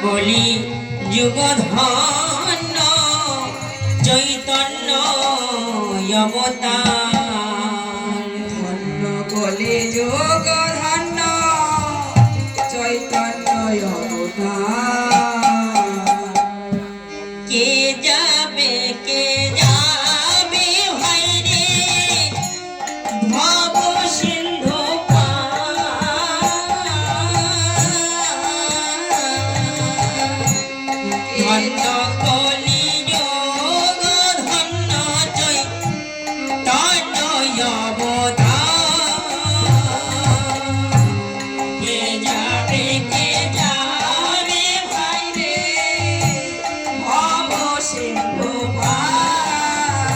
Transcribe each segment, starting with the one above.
কলি যুগ ধন্য চৈতন্য অবতার। ধন্য কলি যুগ ধন্য চৈতন্য অবতার। কে যাবে কে যাবে ভাই রে ভব সিন্ধু পার। ধন্য কলি যুগ ধন্য চৈতন্য অবতার। কে যাবে কে যাবে ভাই রে ভব সিন্ধু পার।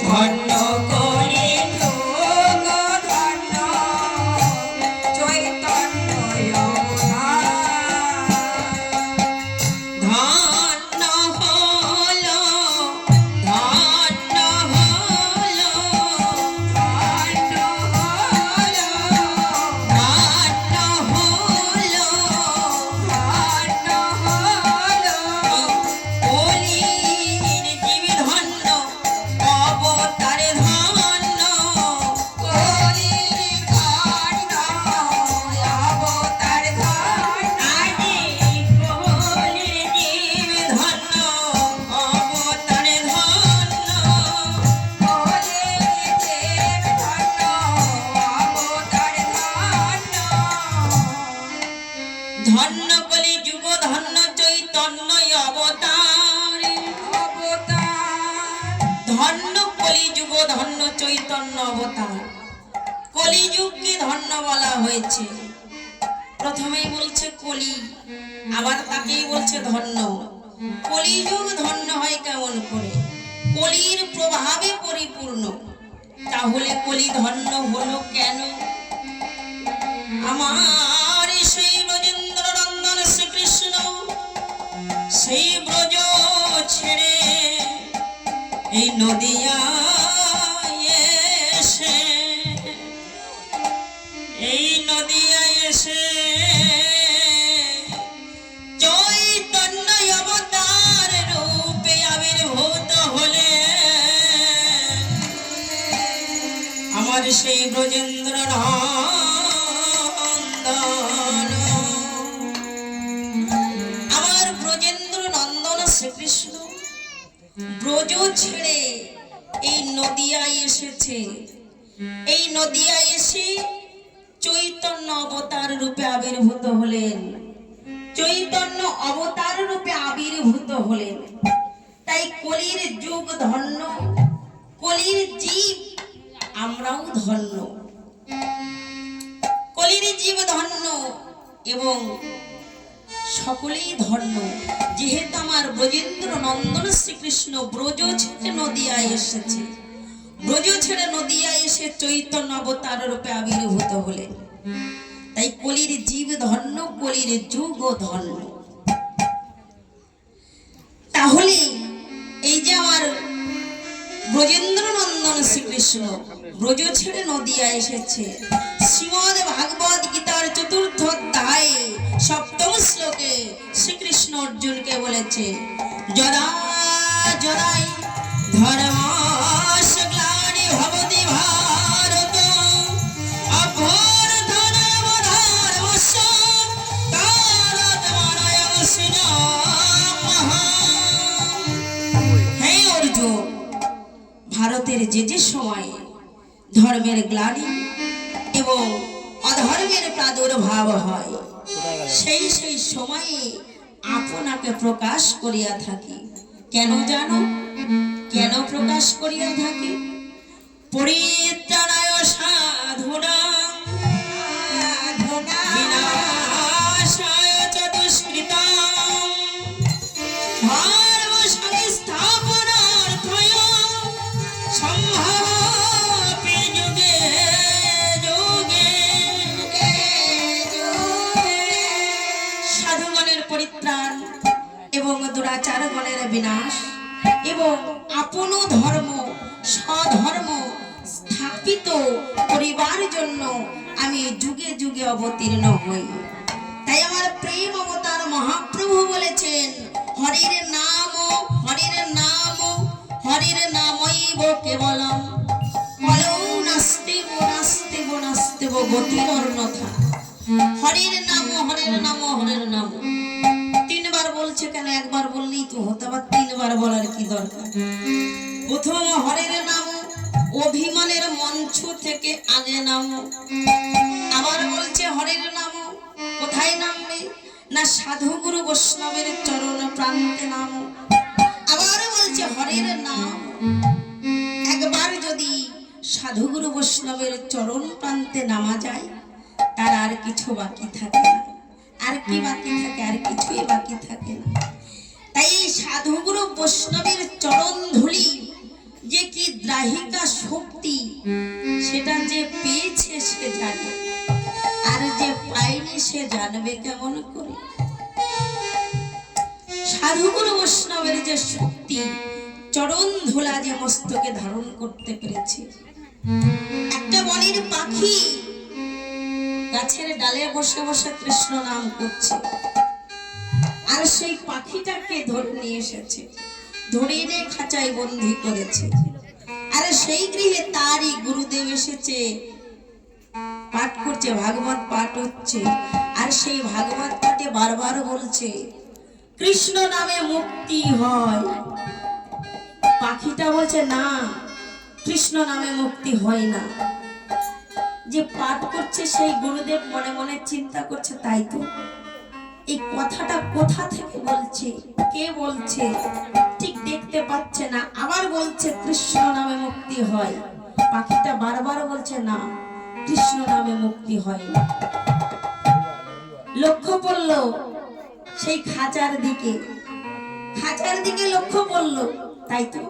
ধন্য কলি যুগ ধন্য চৈতন্য অবতার। ধন্য হলো ধন্য হলো ধন্য হলো ধন্য হলো ধন্য হলো কলির জীব ধন্য অবতারে ধন্য। কলির ধন্য অবতার ধন্য। আজি কলির জীব ধন্য অবতারে ধন্য। কলির জীব ধন্য অবতার ধন্য। ধন্য কলি যুগ ধন্য চৈতন্য অবতার। অবতার ধন্য কলি যুগ ধন্য চৈতন্য অবতার। কলিযুগকে ধন্য বলা হয়েছে। প্রথমেই বলছে কলি, আবার তাকেই বলছে ধন্য। কলিযুগ ধন্য হয় কেমন করে? কলির প্রভাবে পরিপূর্ণ। তাহলে কলি ধন্য হলো কেন? আমার সেই ব্রজেন্দ্র নন্দন শ্রীকৃষ্ণ সেই ব্রজ ছেড়ে এই নদিয়া এসে এই নদিয়া এসে চৈতন্য অবতার রূপে আবির্ভূত হলে আমার সেই ব্রজেন্দ্র নন্দন আমার ব্রজেন্দ্র নন্দন শ্রীকৃষ্ণ ব্রজ ছেড়ে এই নদিয়ায় এসেছে। এই নদিয়ায় এসে চৈতন্য অবতার রূপে আবির্ভূত হলেন। চৈতন্য অবতার রূপে আবির্ভূত হলেন। তাই কলির যুগ ধন্য, কলির জীব আমরাও ধন্য। কলির জীব ধন্য এবং সকলেই ধন্য। যেহেতু আমার ব্রজেন্দ্র নন্দন শ্রীকৃষ্ণ ব্রজ ছেড়ে নদিয়ায় এসেছে, ব্রজ ছেড়ে নদিয়ায় এসে চৈতন্য অবতার রূপে আবির্ভূত হলেন। তাই কলির জীব ধন্য, কলির যুগ ধন্য। তাহলে এই যে আমার ব্রজেন্দ্র নন্দন শ্রীকৃষ্ণ ব্রজ ছেড়ে নদিয়া এসেছে, শ্রীমদ ভাগবত গীতার চতুর্থ অধ্যায়ে সপ্তম শ্লোকে শ্রীকৃষ্ণ অর্জুনকে বলেছে, যদা যদাই ধর্মস্য গ্লানি ভবতি ভারত অভ্যুত্থানমধর্মস্য তদাত্মনায়ং সৃজাম্যহम्। হে অর্জুন, ভারতের যে যে সময়ে ধর্মের গ্লানি এবং অধর্মের প্রাদুর্ভাব হয়, সেই সেই সময়ে আপনাকে প্রকাশ করিয়া থাকি। কেন জানো? কেন প্রকাশ করিয়া থাকি? পরিত্রাণায় সাধুনাং বিনাশায় চ দুষ্কৃতাং ধর্ম সংস্থাপনার্থায় সম্ভবামি যুগে যুগে। সাধুগণের পরিত্রাণ এবং দুরাচারগণের বিনাশ এবং আপন ধর্ম স্বধর্ম স্থাপিত করিবার জন্য আমি যুগে যুগে অবতীর্ণ হই। তাই তাই আমার প্রেম অবতার মহাপ্রভু বলেছেন হরির নাম হরির নাম হরির নামৈব কেবলম কলৌ নাস্তিব নাস্তিব নাস্তিব গতির অন্যথা। হরির নাম হরির নাম হরির নাম তিনবার বলছে কেন? একবার বললেই তো হতো, আবার তিনবার বলার কি দরকার? প্রথম হরির নাম অভিমানের মঞ্চ থেকে আগে নাম, আবার বলছে হরির নাম কোথায় নামবে না সাধু গুরু বৈষ্ণবের চরণ প্রান্তে নাম, আবার বলছে হরির নাম একবার যদি সাধু গুরু বৈষ্ণবের চরণ প্রান্তে নামা যায় তার আর কিছু বাকি থাকে না। আর কি বাকি থাকে? আর কিছুই বাকি থাকে না। তাই এই সাধু গুরু বৈষ্ণবের চরণ ধুলি যে কি দ্রাহিকা শক্তি, সেটা যে পেয়েছে সে জানে, আর যে পায়নি সে জানবে কেমন করে? সাধু গুরু বৈষ্ণবের যে শক্তি, চরণ ধুলা যে মস্তকে ধারণ করতে পেরেছে। একটা বনের পাখি গাছের ডালে বসে বসে কৃষ্ণ নাম করছে, আর সেই পাখিটাকে ধরে নিয়ে এসেছে, ধরে এনে খাঁচায় বন্দি করেছে। আর সেই গৃহে তারই গুরুদেব এসেছে, পাঠ করছে, ভাগবত পাঠ হচ্ছে, আর সেই ভাগবত পাঠে বারবার বলছে কৃষ্ণ নামে মুক্তি হয়। পাখিটা বলছে না, কৃষ্ণ নামে মুক্তি হয় না। যে পাঠ করছে সেই গুরুদেব মনে মনে চিন্তা করছে, তাই তো এই কথাটা কোথা থেকে বলছে, কে বলছে ঠিক দেখতে পাচ্ছে না। আবার বলছে কৃষ্ণ নামে মুক্তি হয়। পাখিটা বারবার বলছে না, কৃষ্ণ নামে মুক্তি হয় না। লক্ষ্য পড়ল সেই খাঁচার দিকে, খাঁচার দিকে লক্ষ্য পড়ল, তাই তো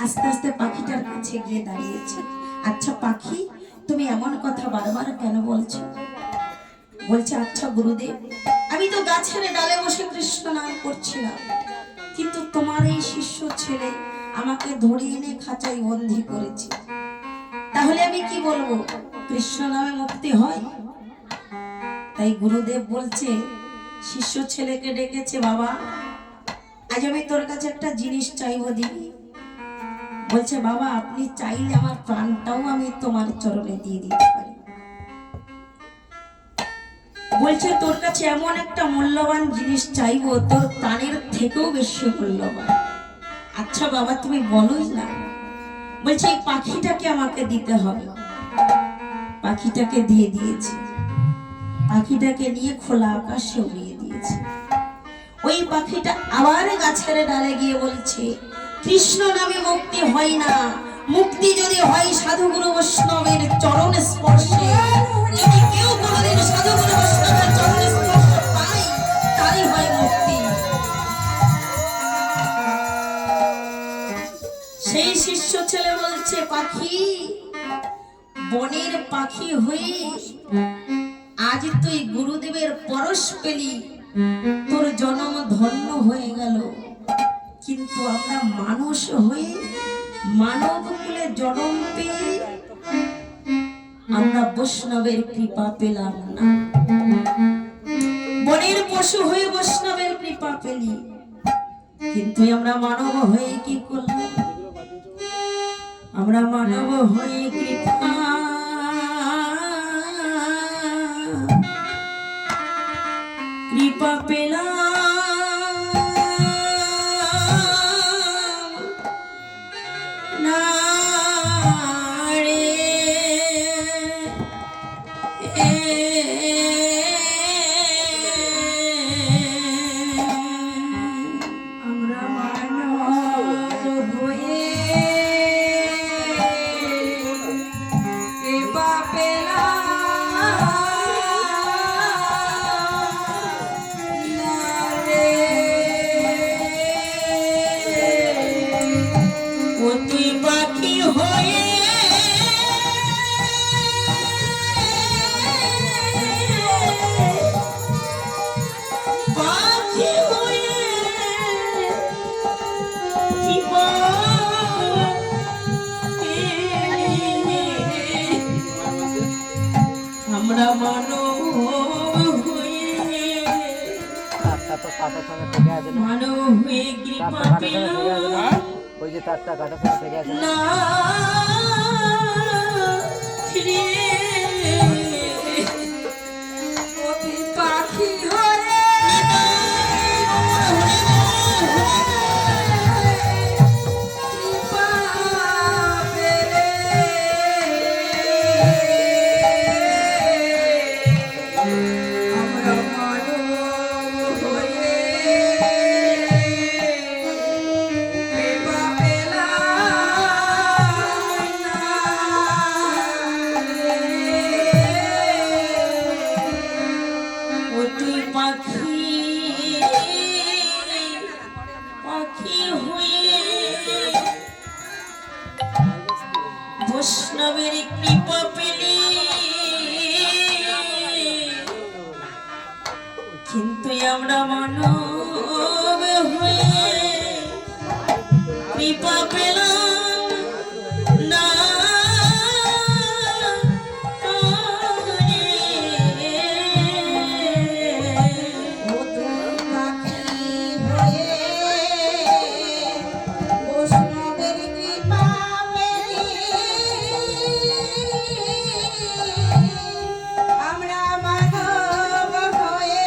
আস্তে আস্তে পাখিটার কাছে গিয়ে দাঁড়িয়েছে। আচ্ছা পাখি, তুমি এমন কথা বারবার কেন বলছো? বলছে আচ্ছা গুরুদেব, আমি তো গাছের ডালে বসে কৃষ্ণ নাম করছিলাম, কিন্তু তোমার এই শিষ্য ছেলে আমাকে ধরে এনে খাঁচায় বন্দি করেছে, তাহলে আমি কি বলবো? কৃষ্ণ নামে মুক্তি হয়? তাই গুরুদেব বলছে, শিষ্য ছেলেকে ডেকেছে, বাবা আজ আমি তোর কাছে একটা জিনিস চাইবো, দিবি? বলছে বাবা আপনি চাইলে আমার প্রাণটাও আমি তোমার চরণে দিয়ে দিতে পারি। বলছে তোর কাছে এমন একটা মূল্যবান জিনিস চাইবো, তোর প্রাণের থেকেও বেশি মূল্যবান। আচ্ছা বাবা তুমি বলোই না। বলছে এই পাখিটাকে আমাকে দিতে হবে। পাখিটাকে দিয়ে দিয়েছে, পাখিটাকে নিয়ে খোলা আকাশে উড়িয়ে দিয়েছে। ওই পাখিটা আবার গাছের ডালে গিয়ে বলছে কৃষ্ণ নামে মুক্তি হয় না, মুক্তি যদি হয় সাধু গুরু বৈষ্ণবের চরণ স্পর্শে। যদি কেউ কোনোদিন সাধু গুরু বৈষ্ণবের চরণ স্পর্শ পায় তারই হয় মুক্তি। সেই শিষ্য ছেলে বলছে পাখি, বনের পাখি হয়ে আজ তুই গুরুদেবের পরশ পেলি, তোর জন্ম ধন্য হয়ে গেল, কিন্তু আমরা মানুষ হয়ে মানব কুলে জন্ম পেয়ে আমরা বৈষ্ণবের কৃপা পেলাম না। বনের পশু হয়ে বৈষ্ণবের কৃপা পেলি, কিন্তু আমরা মানব হয়ে কি করলাম? আমরা মানব হয়ে কৃপা পেলাম না রে। আমরা মানব হয়ে কৃপা পেলাম তারটা কাটার সঙ্গে থেকে আছে না, মানব হয়ে কৃপা তারটা কাটার পেল সঙ্গে থেকে আছে না, ওই যে তারটা কাটার সঙ্গে থেকে আছে না, না রে। অতি পাখি হয়ে কৃপা পেলে আমরা মানব হয়ে কৃপা পেলাম না অতি পাখি পাখি হয়ে বৈষ্ণবের কৃপা পেলে, কিন্তু আমরা মানব হয়ে কৃপা পেলাম না বৈষ্ণবের কৃপা পেলে আমরা মানব হয়ে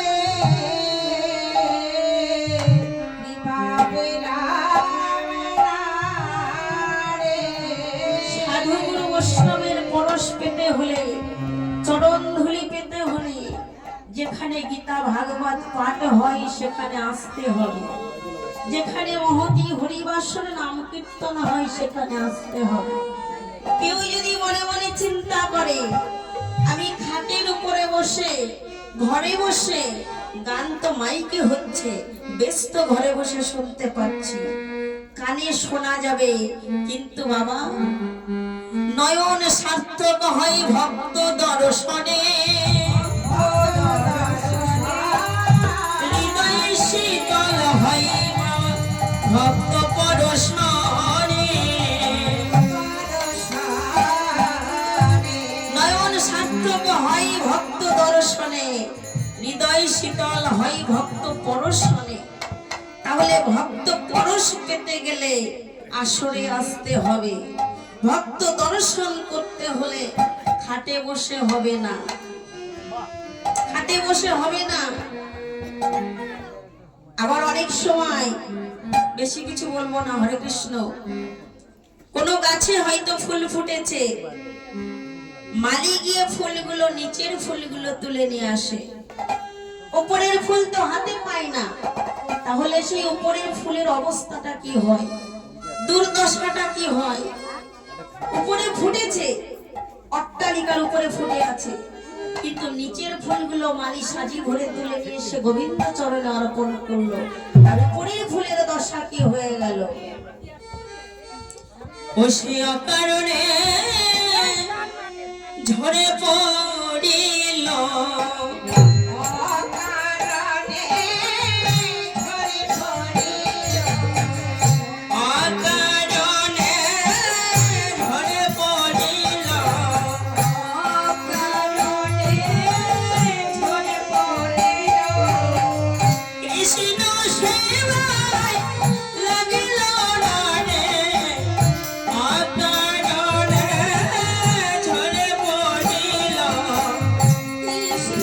কৃপা পেলাম না রে। সাধুগুরু বৈষ্ণবের পরশ পেতে হলে, চরণ ধুলি পেতে হলে, যেখানে গীতা ভাগবত পাঠ হয় সেখানে আসতে হবে, যেখানে মহতি হরিবাসর নাম কীর্তন হয় সেখানে আসতে হবে। কেউ যদি মনে মনে চিন্তা করে আমি খাটের উপরে বসে ঘরে বসে, গান তো মাইকে হচ্ছে, বেশ তো ঘরে বসে শুনতে পাচ্ছি, কানে শোনা যাবে, কিন্তু বাবা নয়ন সার্থক হয় ভক্ত দর্শনে, হৃদয় শীতল হয় ভক্ত পরশনে। নয়ন সার্থক হয় ভক্ত দর্শনে, হৃদয় শীতল হয় ভক্ত পরশনে। তাহলে ভক্ত পরশ পেতে গেলে আসরে আসতে হবে, ভক্ত দর্শন করতে হলে খাটে বসে হবে না, খাটে বসে হবে না। আবার অনেক সময়, বেশি কিছু বলবো না, হরে কৃষ্ণ, কোনো গাছে হয়তো ফুল ফুটেছে, মালি গিয়ে ফুলগুলো, নিচের ফুলগুলো তুলে নিয়ে আসে, উপরের ফুল তো হাতে পায় না, তাহলে সেই উপরের ফুলের অবস্থাটা কি হয়, দুর্দশাটা কি হয়? উপরে ফুটেছে, অট্টালিকার উপরে ফুটে আছে, কিন্তু নিচের ফুলগুলো মালি সাজি ভরে তুলে নিয়ে এসে গোবিন্দ চরণে অর্পণ করলো, আর উপরের ফুলের দশা কি হয়ে গেল? ও সে অকারণে ঝরে পড়িল, অকারণে ঝরে পড়িল, অকারণে ঝরে পড়িল, অকারণে ঝরে পড়িল। কৃষ্ণ সেবায় লাগিল না রে, অকারণে ঝরে পড়িল, কৃষ্ণ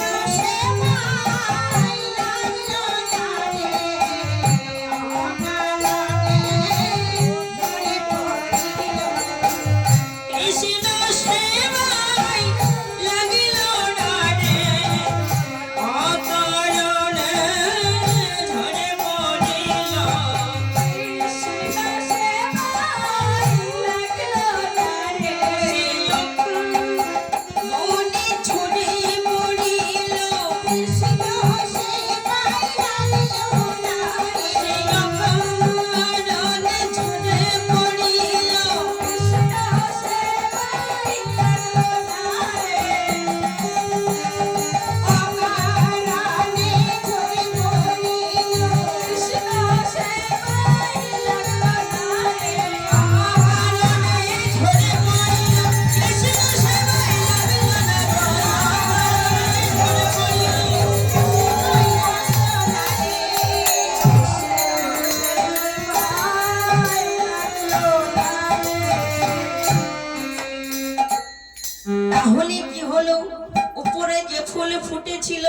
উপরে যে ফুল ফুটেছিল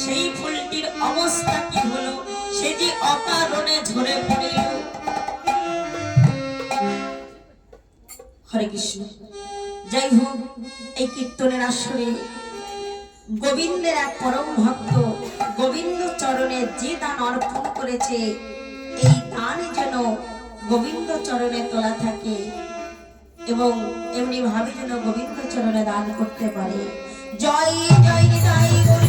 সেই ফুলটির অবস্থা কি হলো, সে যে অকারণে ঝরে পড়িল। হরে কৃষ্ণ। যাই হোক, এই কীর্তনের আসরে গোবিন্দের এক পরম ভক্ত গোবিন্দ চরণে যে দান অর্পণ করেছে, এই দান যেন গোবিন্দ চরণে তোলা থাকে এবং এমনি ভাবে যেন গোবিন্দ চরণে দান করতে পারে। জয় জয় জয় গুরু